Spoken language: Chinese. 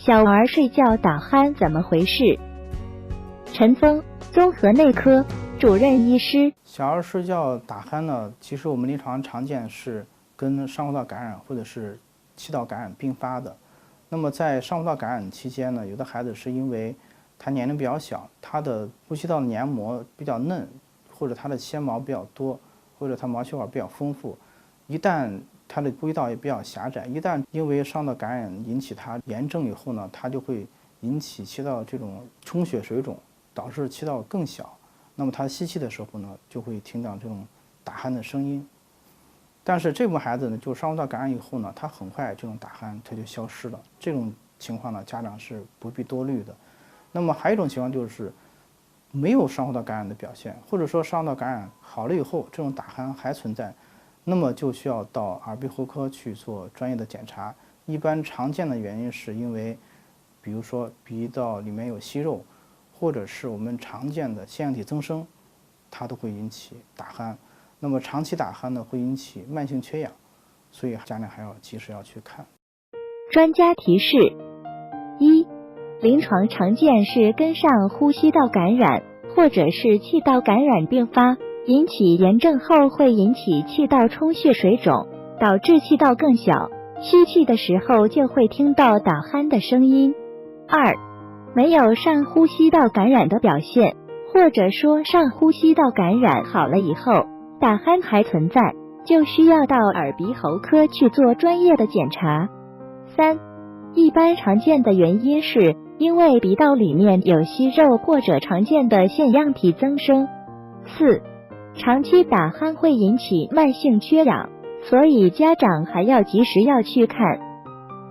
小儿睡觉打鼾怎么回事？陈峰，综合内科主任医师。小儿睡觉打鼾呢，其实我们临床常见是跟上呼道感染或者是气道感染并发的。那么在上呼道感染期间呢，有的孩子是因为他年龄比较小，他的呼吸道黏膜比较嫩，或者他的纤毛比较多，或者他毛细管比较丰富，一旦他的呼吸道也比较狭窄，一旦因为上呼道感染引起他炎症以后呢，他就会引起气道这种充血水肿，导致气道更小。那么他吸气的时候呢，就会听到这种打鼾的声音。但是这部分孩子呢，就上呼道感染以后呢，他很快这种打鼾它就消失了。这种情况呢，家长是不必多虑的。那么还有一种情况就是没有上呼道感染的表现，或者说上呼道感染好了以后，这种打鼾还存在，那么就需要到耳鼻喉科去做专业的检查。一般常见的原因是因为，比如说鼻道里面有息肉，或者是我们常见的腺样体增生，它都会引起打鼾。那么长期打鼾呢，会引起慢性缺氧，所以家长还要及时要去看。专家提示：一、临床常见是跟上呼吸道感染或者是气道感染并发，引起炎症后会引起气道充血水肿，导致气道更小，吸气的时候就会听到打鼾的声音。二、没有上呼吸道感染的表现，或者说上呼吸道感染好了以后，打鼾还存在，就需要到耳鼻喉科去做专业的检查。三、一般常见的原因是因为鼻道里面有息肉或者常见的腺样体增生。四、长期打鼾会引起慢性缺氧，所以家长还要及时要去看。